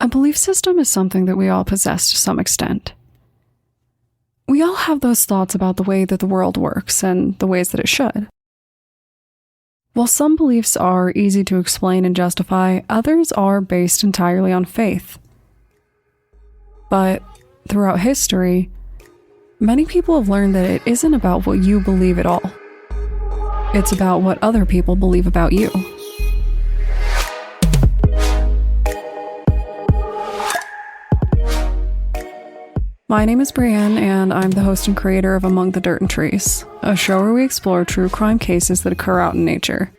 A belief system is something that we all possess to some extent. We all have those thoughts about the way that the world works and the ways that it should. While some beliefs are easy to explain and justify, others are based entirely on faith. But throughout history, many people have learned that it isn't about what you believe at all. It's about what other people believe about you. My name is Brienne, and I'm the host and creator of Among the Dirt and Trees, a show where we explore true crime cases that occur out in nature.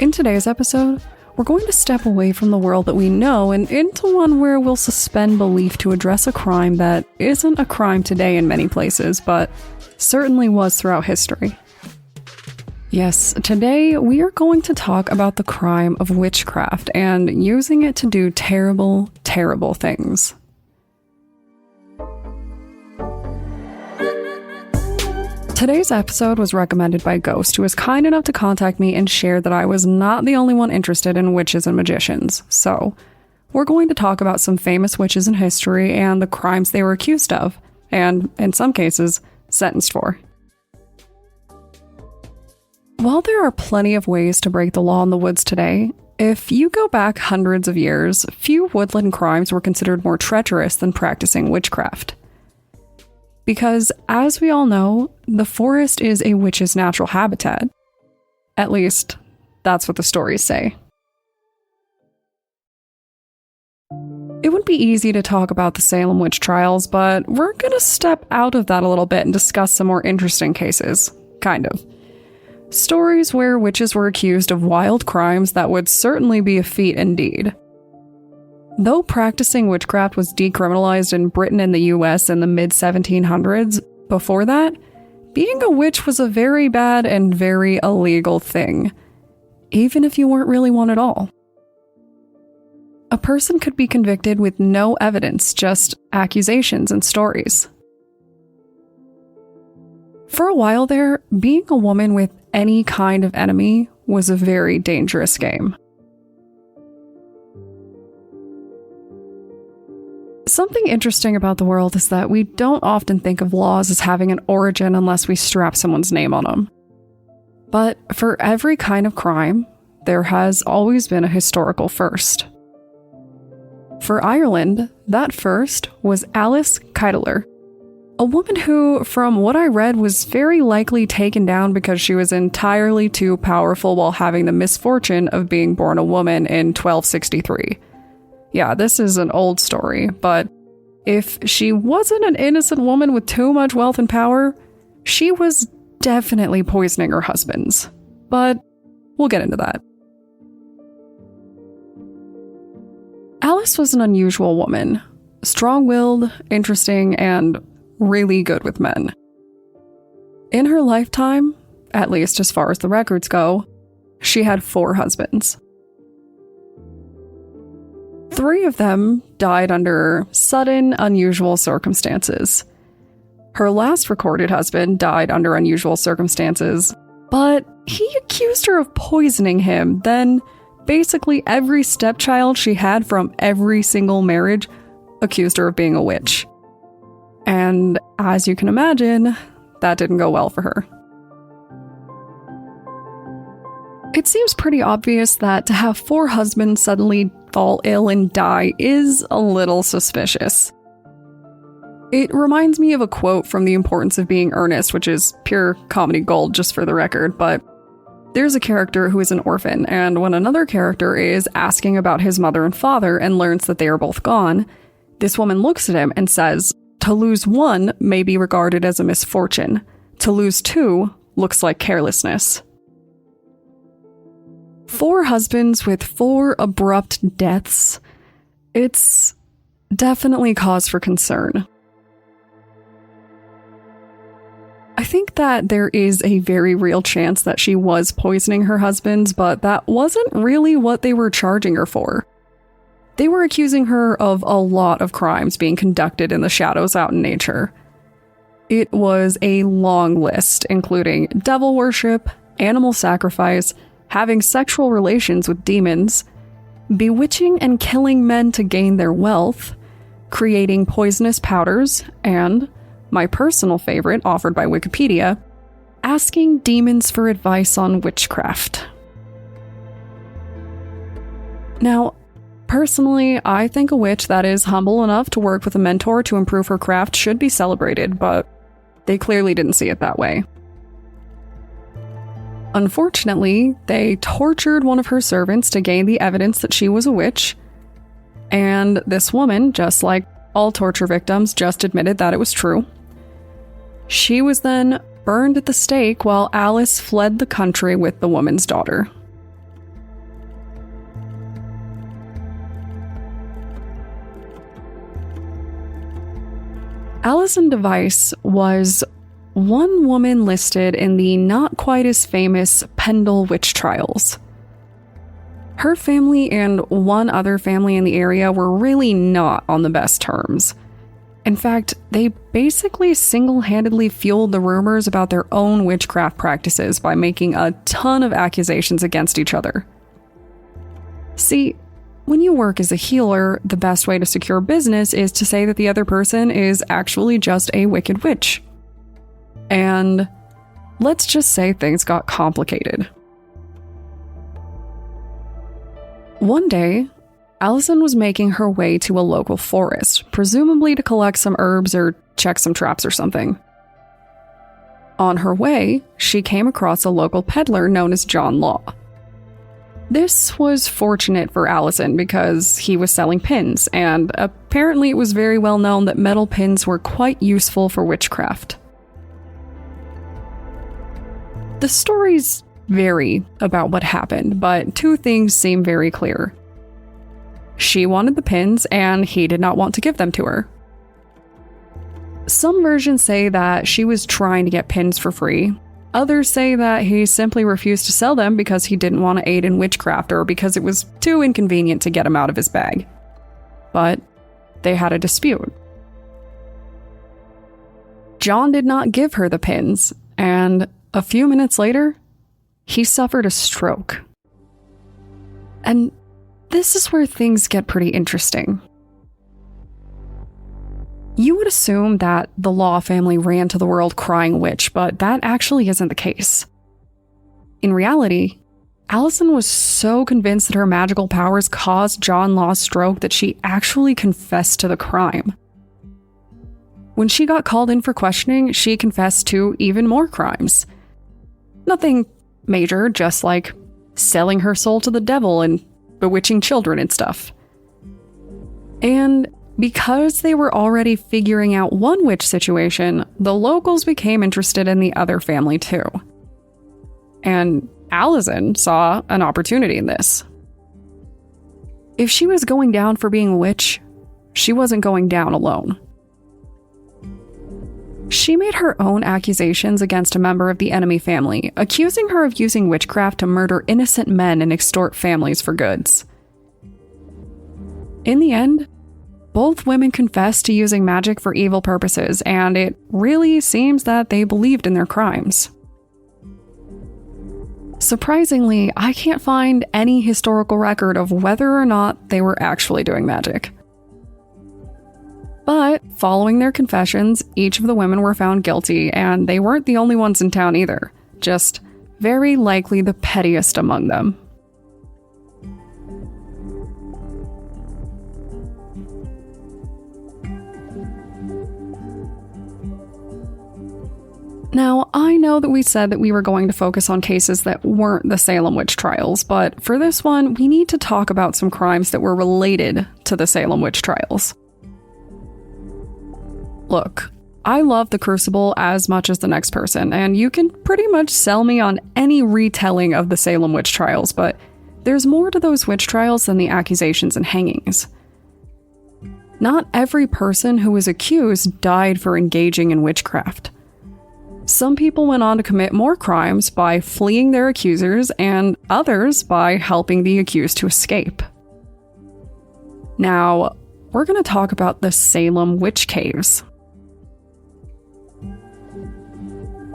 In today's episode, we're going to step away from the world that we know and into one where we'll suspend belief to address a crime that isn't a crime today in many places, but certainly was throughout history. Yes, today we are going to talk about the crime of witchcraft and using it to do terrible, terrible things. Today's episode was recommended by Ghost, who was kind enough to contact me and share that I was not the only one interested in witches and magicians. So, we're going to talk about some famous witches in history and the crimes they were accused of, and, in some cases, sentenced for. While there are plenty of ways to break the law in the woods today, if you go back hundreds of years, few woodland crimes were considered more treacherous than practicing witchcraft. Because, as we all know, the forest is a witch's natural habitat. At least, that's what the stories say. It would be easy to talk about the Salem Witch Trials, but we're gonna step out of that a little bit and discuss some more interesting cases. Kind of. Stories where witches were accused of wild crimes that would certainly be a feat indeed. Though practicing witchcraft was decriminalized in Britain and the US in the mid-1700s, before that, being a witch was a very bad and very illegal thing, even if you weren't really one at all. A person could be convicted with no evidence, just accusations and stories. For a while there, being a woman with any kind of enemy was a very dangerous game. Something interesting about the world is that we don't often think of laws as having an origin unless we strap someone's name on them. But for every kind of crime, there has always been a historical first. For Ireland, that first was Alice Kyteler, a woman who, from what I read, was very likely taken down because she was entirely too powerful while having the misfortune of being born a woman in 1263. Yeah, this is an old story, but if she wasn't an innocent woman with too much wealth and power, she was definitely poisoning her husbands. But we'll get into that. Alice was an unusual woman, strong-willed, interesting, and really good with men. In her lifetime, at least as far as the records go, she had 4 husbands. 3 of them died under sudden, unusual circumstances. Her last recorded husband died under unusual circumstances, but he accused her of poisoning him. Then, basically every stepchild she had from every single marriage accused her of being a witch. And as you can imagine, that didn't go well for her. It seems pretty obvious that to have 4 husbands suddenly fall ill and die is a little suspicious. It reminds me of a quote from The Importance of Being Earnest, which is pure comedy gold just for the record, but there's a character who is an orphan, and when another character is asking about his mother and father and learns that they are both gone, this woman looks at him and says, "To lose one may be regarded as a misfortune. To lose 2 looks like carelessness." 4 husbands with 4 abrupt deaths. It's definitely cause for concern. I think that there is a very real chance that she was poisoning her husbands, but that wasn't really what they were charging her for. They were accusing her of a lot of crimes being conducted in the shadows out in nature. It was a long list, including devil worship, animal sacrifice, having sexual relations with demons, bewitching and killing men to gain their wealth, creating poisonous powders, and, my personal favorite offered by Wikipedia, asking demons for advice on witchcraft. Now, personally, I think a witch that is humble enough to work with a mentor to improve her craft should be celebrated, but they clearly didn't see it that way. Unfortunately, they tortured one of her servants to gain the evidence that she was a witch, and this woman, just like all torture victims, just admitted that it was true. She was then burned at the stake while Alice fled the country with the woman's daughter. Alison Device was one woman listed in the not quite as famous Pendle Witch Trials. Her family and one other family in the area were really not on the best terms. In fact, they basically single-handedly fueled the rumors about their own witchcraft practices by making a ton of accusations against each other. See, when you work as a healer, the best way to secure business is to say that the other person is actually just a wicked witch. And let's just say things got complicated. One day, Allison was making her way to a local forest, presumably to collect some herbs or check some traps or something. On her way, she came across a local peddler known as John Law. This was fortunate for Allison because he was selling pins, and apparently it was very well known that metal pins were quite useful for witchcraft. The stories vary about what happened, but two things seem very clear. She wanted the pins, and he did not want to give them to her. Some versions say that she was trying to get pins for free. Others say that he simply refused to sell them because he didn't want to aid in witchcraft or because it was too inconvenient to get him out of his bag. But they had a dispute. John did not give her the pins, and a few minutes later, he suffered a stroke. And this is where things get pretty interesting. You would assume that the Law family ran to the world crying witch, but that actually isn't the case. In reality, Allison was so convinced that her magical powers caused John Law's stroke that she actually confessed to the crime. When she got called in for questioning, she confessed to even more crimes. Nothing major, just like selling her soul to the devil and bewitching children and stuff. And because they were already figuring out one witch situation, the locals became interested in the other family too. And Allison saw an opportunity in this. If she was going down for being a witch, she wasn't going down alone. She made her own accusations against a member of the enemy family, accusing her of using witchcraft to murder innocent men and extort families for goods. In the end, both women confessed to using magic for evil purposes, and it really seems that they believed in their crimes. Surprisingly, I can't find any historical record of whether or not they were actually doing magic. But following their confessions, each of the women were found guilty, and they weren't the only ones in town either, just very likely the pettiest among them. Now, I know that we said that we were going to focus on cases that weren't the Salem Witch Trials, but for this one, we need to talk about some crimes that were related to the Salem Witch Trials. Look, I love The Crucible as much as the next person, and you can pretty much sell me on any retelling of the Salem Witch Trials, but there's more to those witch trials than the accusations and hangings. Not every person who was accused died for engaging in witchcraft. Some people went on to commit more crimes by fleeing their accusers, and others by helping the accused to escape. Now, we're going to talk about the Salem Witch Caves.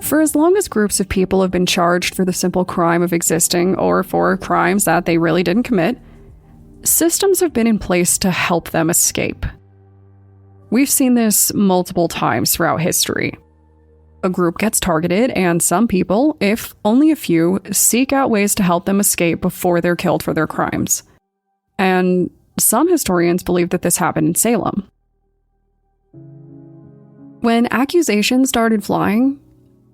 For as long as groups of people have been charged for the simple crime of existing or for crimes that they really didn't commit, systems have been in place to help them escape. We've seen this multiple times throughout history. A group gets targeted, and some people, if only a few, seek out ways to help them escape before they're killed for their crimes. And some historians believe that this happened in Salem. When accusations started flying,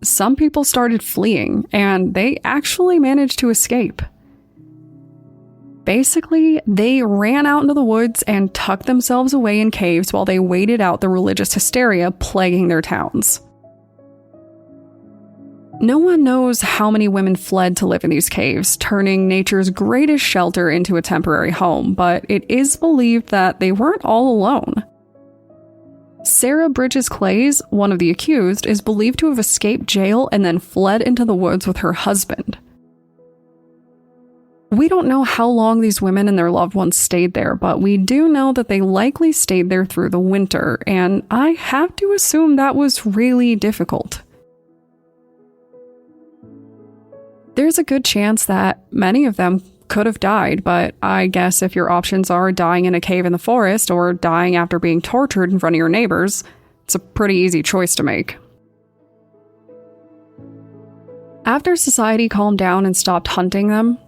some people started fleeing, and they actually managed to escape. Basically, they ran out into the woods and tucked themselves away in caves while they waited out the religious hysteria plaguing their towns. No one knows how many women fled to live in these caves, turning nature's greatest shelter into a temporary home, but it is believed that they weren't all alone. Sarah Bridges Clays, one of the accused, is believed to have escaped jail and then fled into the woods with her husband. We don't know how long these women and their loved ones stayed there, but we do know that they likely stayed there through the winter, and I have to assume that was really difficult. There's a good chance that many of them could have died, but I guess if your options are dying in a cave in the forest or dying after being tortured in front of your neighbors, it's a pretty easy choice to make. After society calmed down and stopped hunting them,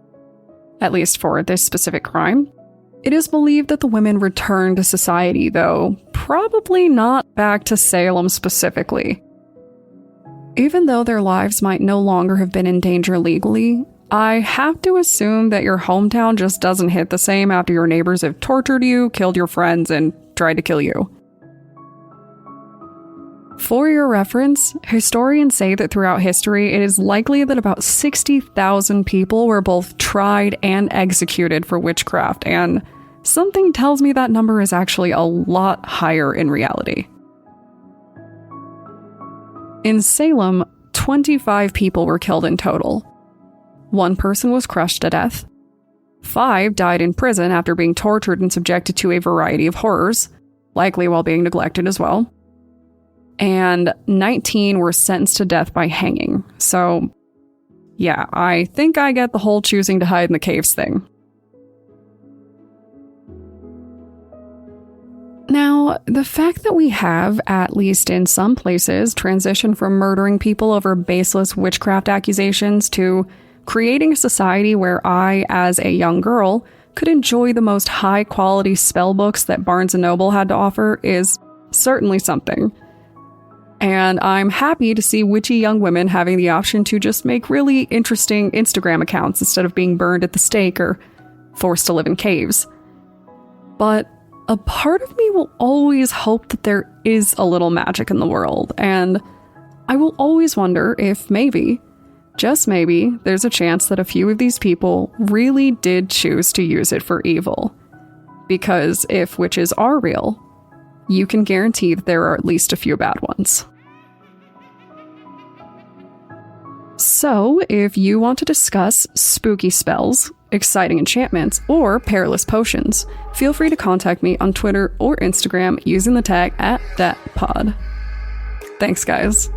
at least for this specific crime, it is believed that the women returned to society, though probably not back to Salem specifically. Even though their lives might no longer have been in danger legally, I have to assume that your hometown just doesn't hit the same after your neighbors have tortured you, killed your friends, and tried to kill you. For your reference, historians say that throughout history, it is likely that about 60,000 people were both tried and executed for witchcraft, and something tells me that number is actually a lot higher in reality. In Salem, 25 people were killed in total. 1 person was crushed to death. 5 died in prison after being tortured and subjected to a variety of horrors, likely while being neglected as well. And 19 were sentenced to death by hanging. So, yeah, I think I get the whole choosing to hide in the caves thing. Now, the fact that we have, at least in some places, transitioned from murdering people over baseless witchcraft accusations to creating a society where I, as a young girl, could enjoy the most high-quality spell books that Barnes & Noble had to offer is certainly something. And I'm happy to see witchy young women having the option to just make really interesting Instagram accounts instead of being burned at the stake or forced to live in caves. But a part of me will always hope that there is a little magic in the world, and I will always wonder if maybe, just maybe, there's a chance that a few of these people really did choose to use it for evil. Because if witches are real, you can guarantee that there are at least a few bad ones. So, if you want to discuss spooky spells, exciting enchantments, or perilous potions, feel free to contact me on Twitter or Instagram using the tag @thatpod. Thanks, guys.